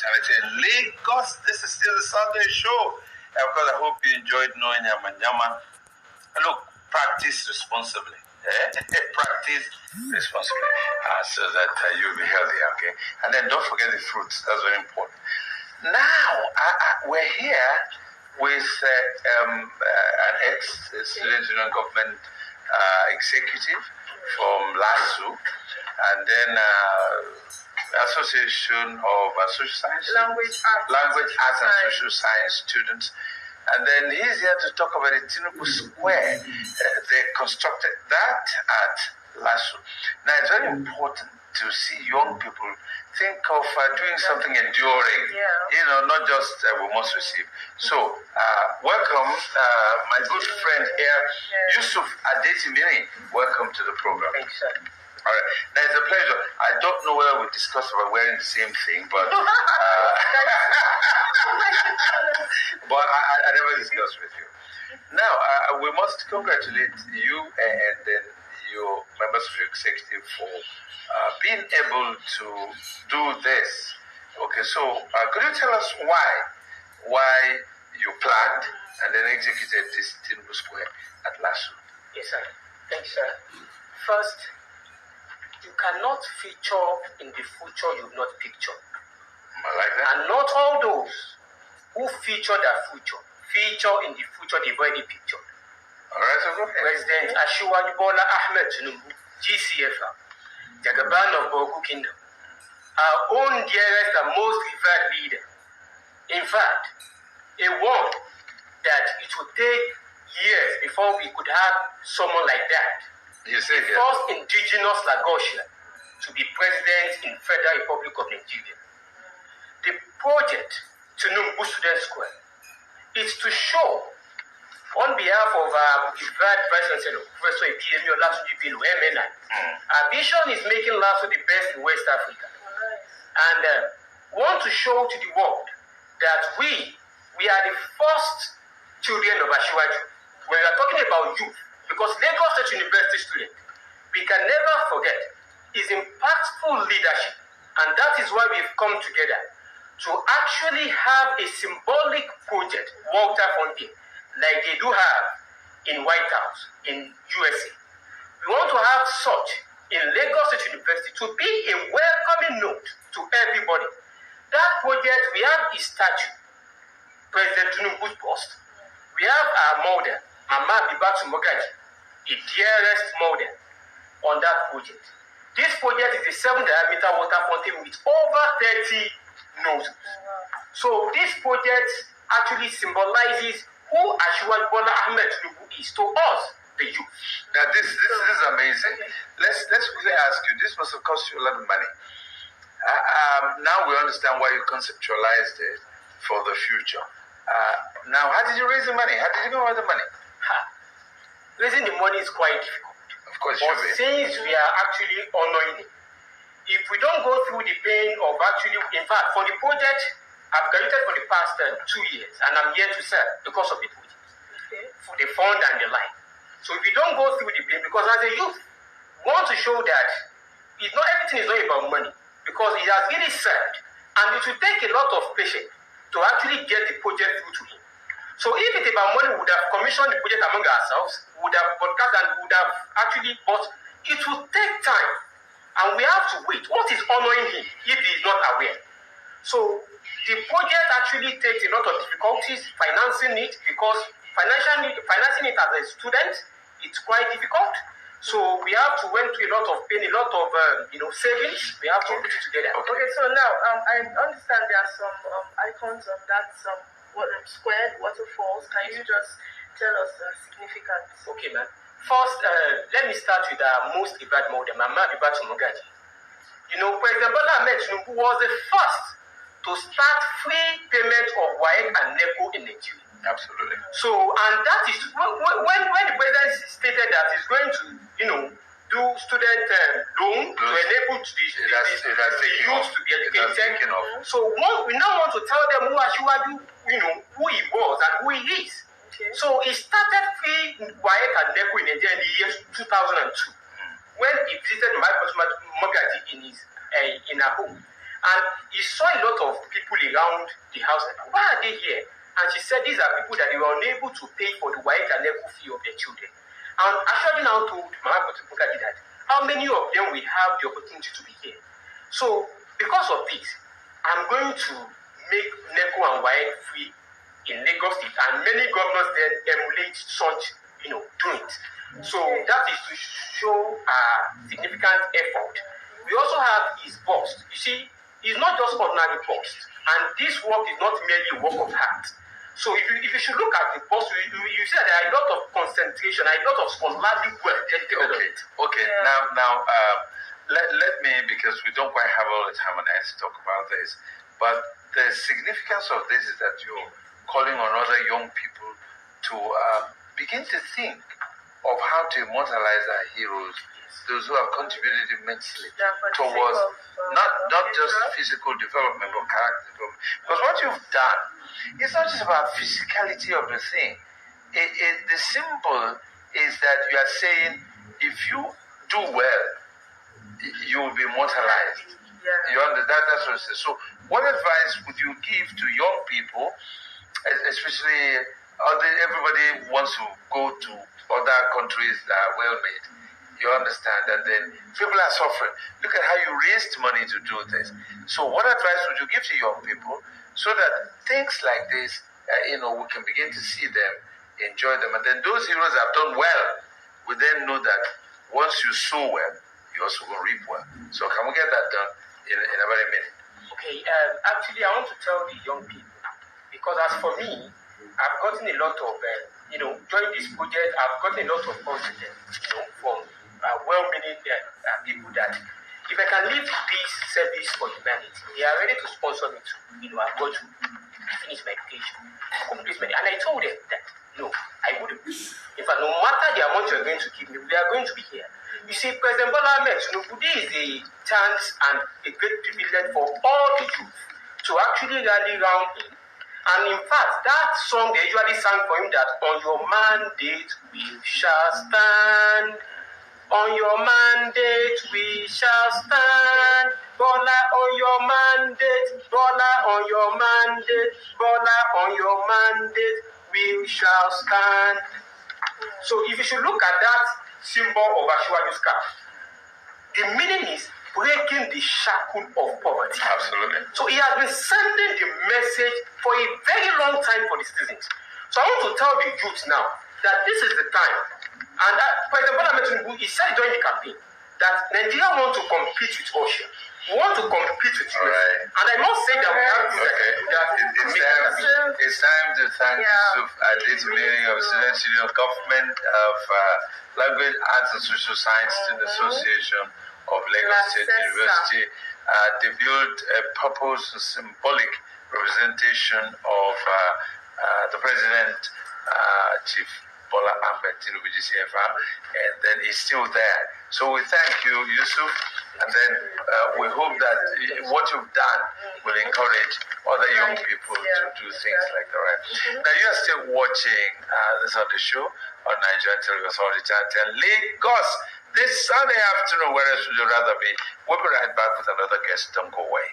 time. I say, Lagos, this is still the Sunday show. Of course, I hope you enjoyed knowing Yama. Look, practice responsibly. Practice responsibly so that you'll be healthy, okay? And then don't forget the fruits. That's very important. Now, we're here with an ex-student union government executive from Lasu, and then Association of Social Science Language Arts and Social Science students. And then he's here to talk about the Tinubu Square. They constructed that at Lasu. Now, it's very important to see young people think of doing something enduring, not just we must receive. So, welcome, my good friend here, Yusuf Adetimirin. Welcome to the program. Thanks, sir. All right. Now, it's a pleasure. I don't know whether we discussed about wearing the same thing, but but I never discussed with you. Now, we must congratulate you and then your members of your executive for being able to do this. Okay, so could you tell us why you planned and then executed this Tinubu Square at Lasu? Yes, sir. Thanks, sir. First, you cannot feature in the future you've not pictured. I like that. And not all those who feature their future feature in the future they've already pictured. All right, so go ahead. President Asiwaju Bola Ahmed Tinubu, GCFR, Jagaban of Bogu Kingdom, our own dearest and most revered leader. In fact, he warned that it would take years before we could have someone like that. You say the first indigenous Lagosian to be president in Federal Republic of Nigeria. The project Tinubu Student Square is to show on behalf of the Vice Chancellor, Professor Epiyemi Olatunji MNI, our vision is making Lasu the best in West Africa. And want to show to the world that we are the first children of Asiwaju. When we are talking about youth, because Lagos State University student, we can never forget his impactful leadership. And that is why we've come together to actually have a symbolic project, Walter Fountain, like they do have in White House, in USA. We want to have such in Lagos State University to be a welcoming note to everybody. That project, we have a statue, President Tinubu's bust. We have our model, Mama Bibatu Mogaji, the dearest model on that project. This project is a 7-diameter water fountain with over 30 nozzles. So this project actually symbolizes who Asiwaju Bola Ahmed Tinubu is to us, the youth. Now this is amazing. Let's quickly ask you. This must have cost you a lot of money. Now we understand why you conceptualized it for the future. Now, how did you raise the money? How did you go about the money? Raising the money is quite difficult. Of course, but since we are actually honoring it, if we don't go through the pain of actually, in fact, for the project, I've graduated for the past 2 years, and I'm here to serve because of the project, for the fund and the line. So if you don't go through the pain, because as a youth, we want to show that it's not everything is not about money, because it has really served, and it will take a lot of patience to actually get the project through to him. So if it's about money, we would have commissioned the project among ourselves, would have broadcast and would have actually, but it will take time. And we have to wait. What is honoring him if he is not aware? So the project actually takes a lot of difficulties financing it, because financing it as a student, it's quite difficult. So we have to went through a lot of pain, a lot of savings. We have to put it together. Okay, so now I understand there are some icons of that square waterfalls. Can you just tell us the significance? Okay, ma'am. First, let me start with our most revered model, Mama Bibatu Mogaji. President Bola Ahmed Tinubu was the first to start free payment of WAEC and NECO in Nigeria. Absolutely. So, and that is when the president stated that he's going to, do student loan to enable the youth to be educated. So, we now want to tell them who Asiwaju, who he was and who he is. Okay. So, he started free WAEC and NECO in Nigeria in the year 2002 when he visited my Mogaji in her home. And he saw a lot of people around the house. Why are they here? And she said these are people that they were unable to pay for the white and equal fee of their children. And Ashwadi now told Mama Kotupukaji that how many of them will have the opportunity to be here. So because of this, I'm going to make NECO and WAEC free in Lagos State, and many governors then emulate such, doing it. So that is to show a significant effort. We also have his bust. You see, it's not just ordinary bust, and this work is not merely a work of art. So if you should look at the bust, you see that there are a lot of concentration, a lot of scholarly work dedicated on it. Okay. Yeah. Now, let me, because we don't quite have all the time on earth to talk about this, but the significance of this is that you're calling on other young people to begin to think of how to immortalize our heroes, those who have contributed immensely towards not just physical development, but character development. Because what you've done, it's not just about physicality of the thing. The symbol is that you are saying, if you do well, you will be immortalized. Yeah. You understand? That's what it says. So what advice would you give to young people, especially everybody wants to go to other countries that are well made? You understand? And then people are suffering. Look at how you raised money to do this. So what advice would you give to young people so that things like this, we can begin to see them, enjoy them, and then those heroes that have done well, we then know that once you sow well, you also will reap well. So can we get that done in a very minute? Okay. Actually, I want to tell the young people, because as for me, I've gotten a lot of, during this project, I've gotten a lot of confidence, from well-meaning people that if I can leave this service for humanity, they are ready to sponsor me to, I've got to finish my education, complete my, and I told them that, no, I wouldn't. In fact, no matter the amount you're going to give me, we are going to be here. You see, President Bola Ahmed Tinubu, this is a chance and a great privilege for all the youth to actually rally around him. And in fact, that song they usually sang for him, that on your mandate we shall stand. On your mandate we shall stand. Bola on your mandate, Bola on your mandate, Bola on your mandate we shall stand. So if you should look at that symbol of Ashwaju's scarf, the meaning is breaking the shackle of poverty. Absolutely. So he has been sending the message for a very long time for the citizens. So I want to tell the youth now that this is the time. And President Bola Ahmed Tinubu, he said during the campaign that Nigeria want to compete with Russia. We want to compete with US. Right. And I must say that we have to do that. It's time to thank Yusuf Adetimirin of Students Union Government of Language, Arts and Social Science Student Association of Lagos State University. They built a purpose and symbolic representation of the President, Chief Bola Ahmed Tinubu GCFR, and then he's still there. So we thank you, Yusuf, and then we hope that what you've done will encourage other young people to do things like that. Now you are still watching this on the show on Nigerian Television Authority Channel 10 Lagos this Sunday afternoon. Where else would you rather be? We'll be right back with another guest. Don't go away.